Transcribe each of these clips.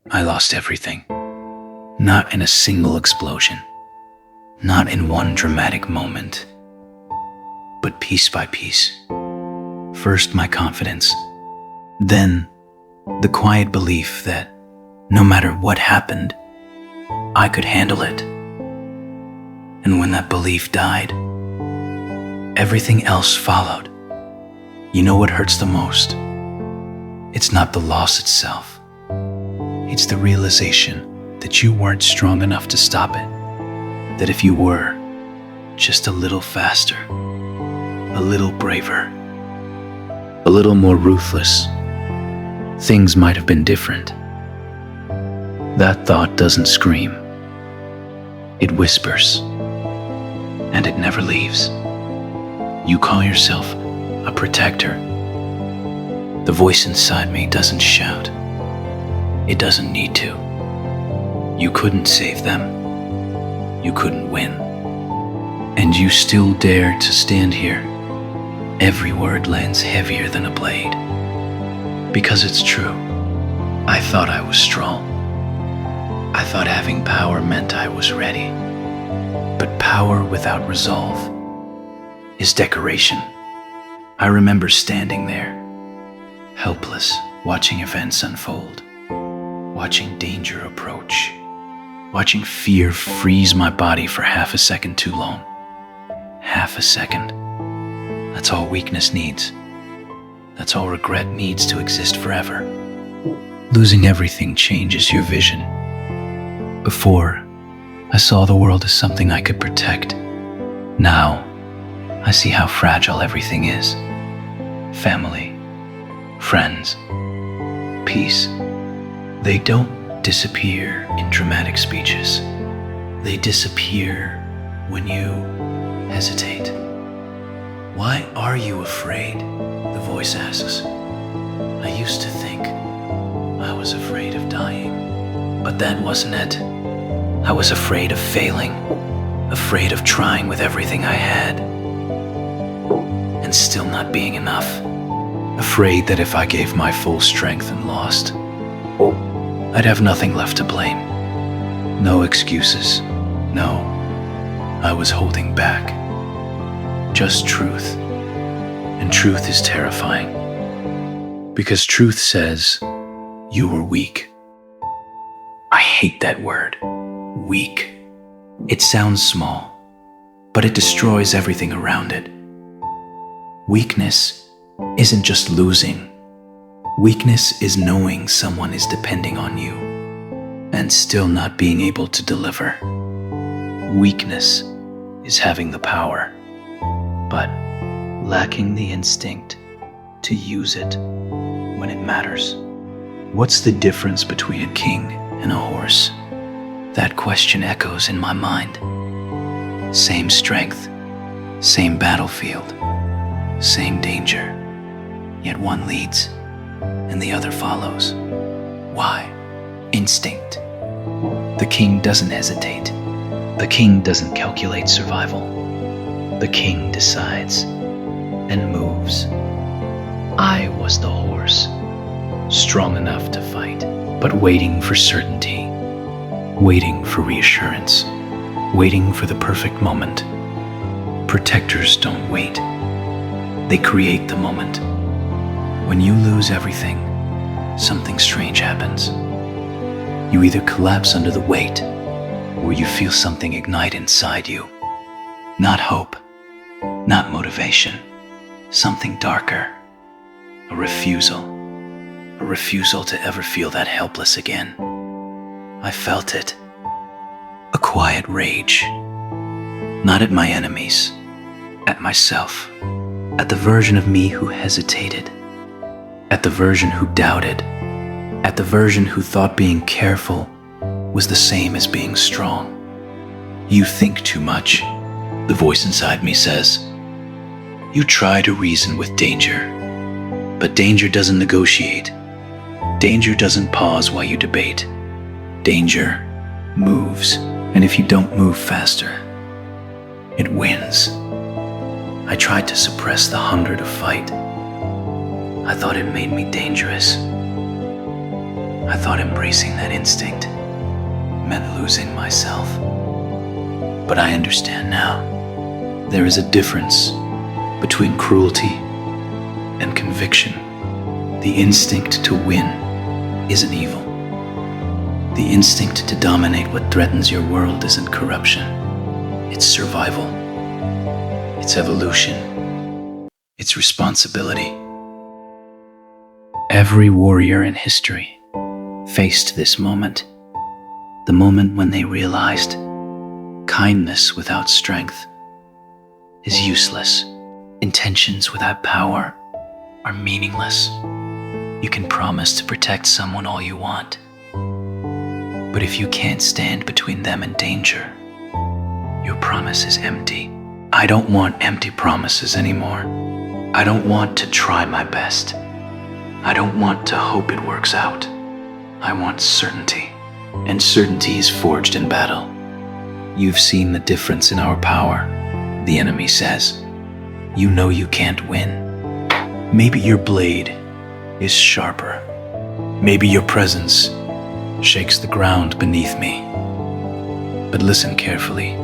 I lost everything. Not in a single explosion, not in one dramatic moment, but piece by piece. First, my confidence, then the quiet belief that no matter what happened, I could handle it. And when that belief died, everything else followed. You know what hurts the most? It's not the loss itself. It's the realization that you weren't strong enough to stop it. That if you were just a little faster, a little braver, a little more ruthless, things might have been different. That thought doesn't scream. It whispers, and it never leaves. You call yourself a protector. The voice inside me doesn't shout. It doesn't need to. You couldn't save them. You couldn't win. And you still dare to stand here. Every word lands heavier than a blade. Because it's true. I thought I was strong. I thought having power meant I was ready. But power without resolve is decoration. I remember standing there, helpless, watching events unfold, watching danger approach, watching fear freeze my body for half a second too long. Half a second. That's all weakness needs. That's all regret needs to exist forever. Losing everything changes your vision. Before, I saw the world as something I could protect. Now, I see how fragile everything is. Family, friends, peace. They don't disappear in dramatic speeches. They disappear when you hesitate. Why are you afraid? The voice asks. I used to think I was afraid of dying, but that wasn't it. I was afraid of failing, afraid of trying with everything I had, and still not being enough. Afraid that if I gave my full strength and lost, I'd have nothing left to blame. No excuses. No, I was holding back. Just truth. And truth is terrifying. Because truth says you were weak. I hate that word. Weak. It sounds small, but it destroys everything around it. Weakness isn't just losing. Weakness is knowing someone is depending on you and still not being able to deliver. Weakness is having the power, but lacking the instinct to use it when it matters. What's the difference between a king and a horse? That question echoes in my mind. Same strength, same battlefield, same danger, yet one leads and the other follows. Why? Instinct. The king doesn't hesitate. The king doesn't calculate survival. The king decides and moves. I was the horse, strong enough to fight, but waiting for certainty, waiting for reassurance, waiting for the perfect moment. Protectors don't wait. They create the moment. When you lose everything, something strange happens. You either collapse under the weight, or you feel something ignite inside you. Not hope, not motivation, something darker. A refusal to ever feel that helpless again. I felt it. A quiet rage. Not at my enemies, at myself, at the version of me who hesitated, at the version who doubted, at the version who thought being careful was the same as being strong. You think too much, the voice inside me says. You try to reason with danger, but danger doesn't negotiate. Danger doesn't pause while you debate. Danger moves, and if you don't move faster, it wins. I tried to suppress the hunger to fight. I thought it made me dangerous. I thought embracing that instinct meant losing myself. But I understand now. There is a difference between cruelty and conviction. The instinct to win isn't evil. The instinct to dominate what threatens your world isn't corruption. It's survival. It's evolution. It's responsibility. Every warrior in history faced this moment. The moment when they realized kindness without strength is useless. Intentions without power are meaningless. You can promise to protect someone all you want, but if you can't stand between them and danger, your promise is empty. I don't want empty promises anymore. I don't want to try my best. I don't want to hope it works out. I want certainty, and certainty is forged in battle. You've seen the difference in our power, the enemy says. You know you can't win. Maybe your blade is sharper. Maybe your presence shakes the ground beneath me. But listen carefully.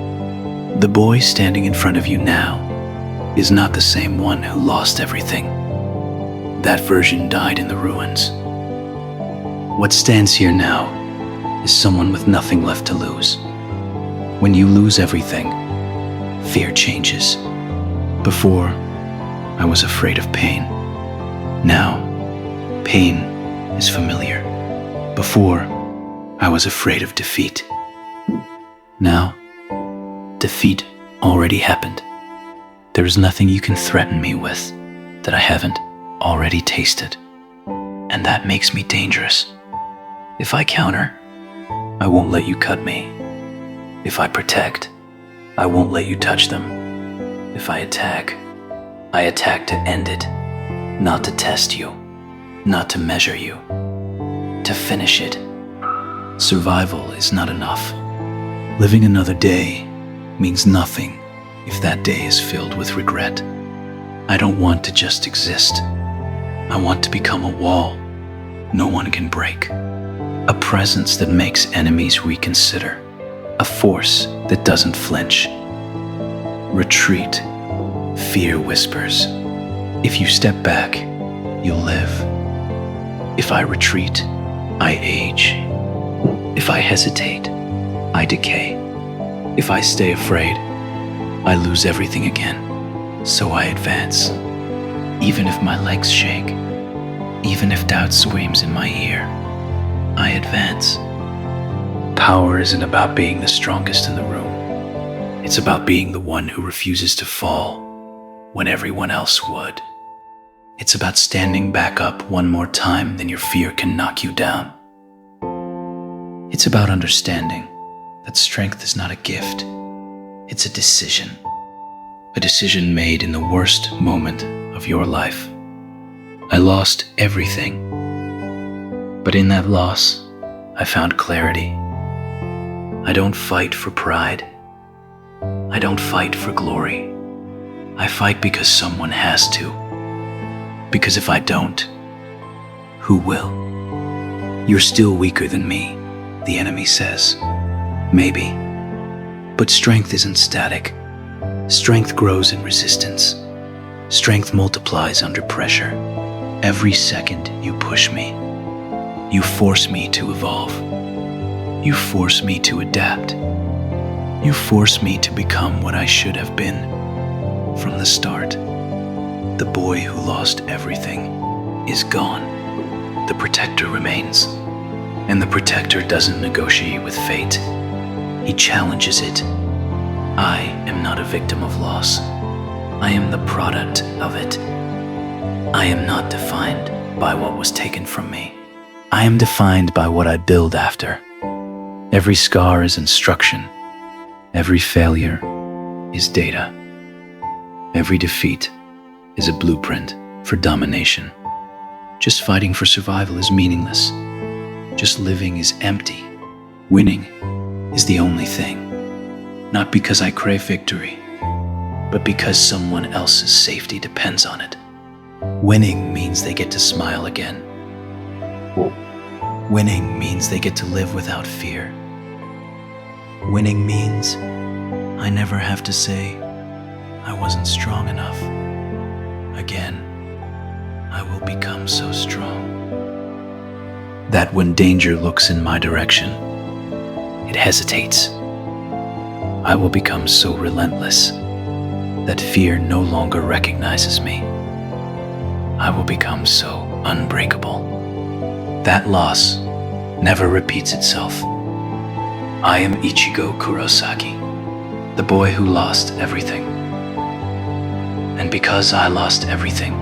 The boy standing in front of you now is not the same one who lost everything. That version died in the ruins. What stands here now is someone with nothing left to lose. When you lose everything, fear changes. Before, I was afraid of pain. Now, pain is familiar. Before, I was afraid of defeat. Now, defeat already happened. There is nothing you can threaten me with that I haven't already tasted. And that makes me dangerous. If I counter, I won't let you cut me. If I protect, I won't let you touch them. If I attack to end it, not to test you, not to measure you, to finish it. Survival is not enough. Living another day means nothing if that day is filled with regret. I don't want to just exist. I want to become a wall no one can break. A presence that makes enemies reconsider. A force that doesn't flinch. Retreat. Fear whispers. If you step back, you'll live. If I retreat, I age. If I hesitate, I decay. If I stay afraid, I lose everything again. So I advance. Even if my legs shake, even if doubt screams in my ear, I advance. Power isn't about being the strongest in the room. It's about being the one who refuses to fall when everyone else would. It's about standing back up one more time than your fear can knock you down. It's about understanding that strength is not a gift. It's a decision. A decision made in the worst moment of your life. I lost everything. But in that loss, I found clarity. I don't fight for pride. I don't fight for glory. I fight because someone has to. Because if I don't, who will? You're still weaker than me, the enemy says. Maybe. But strength isn't static. Strength grows in resistance. Strength multiplies under pressure. Every second you push me, you force me to evolve. You force me to adapt. You force me to become what I should have been from the start. The boy who lost everything is gone. The protector remains. And the protector doesn't negotiate with fate. He challenges it. I am not a victim of loss. I am the product of it. I am not defined by what was taken from me. I am defined by what I build after. Every scar is instruction. Every failure is data. Every defeat is a blueprint for domination. Just fighting for survival is meaningless. Just living is empty. Winning is the only thing. Not because I crave victory, but because someone else's safety depends on it. Winning means they get to smile again. Winning means they get to live without fear. Winning means I never have to say I wasn't strong enough. Again, I will become so strong that when danger looks in my direction, it hesitates. I will become so relentless that fear no longer recognizes me. I will become so unbreakable that loss never repeats itself. I am Ichigo Kurosaki, the boy who lost everything. And because I lost everything,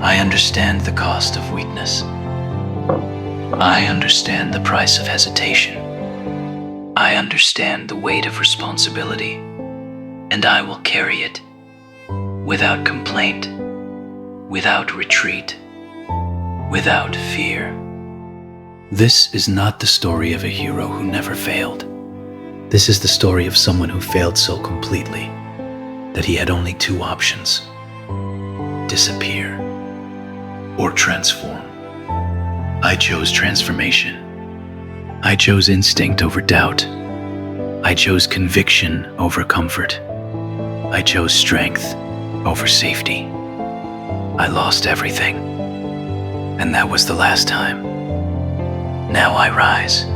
I understand the cost of weakness. I understand the price of hesitation. I understand the weight of responsibility, and I will carry it without complaint, without retreat, without fear. This is not the story of a hero who never failed. This is the story of someone who failed so completely that he had only two options: disappear or transform. I chose transformation. I chose instinct over doubt. I chose conviction over comfort. I chose strength over safety. I lost everything, and that was the last time. Now I rise.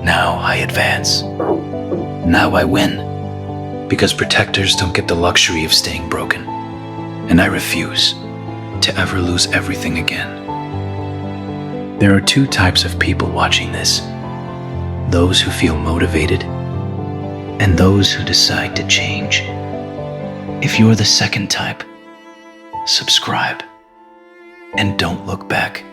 Now I advance. Now I win. Because protectors don't get the luxury of staying broken, and I refuse to ever lose everything again. There are two types of people watching this: those who feel motivated and those who decide to change. If you're the second type, subscribe and don't look back.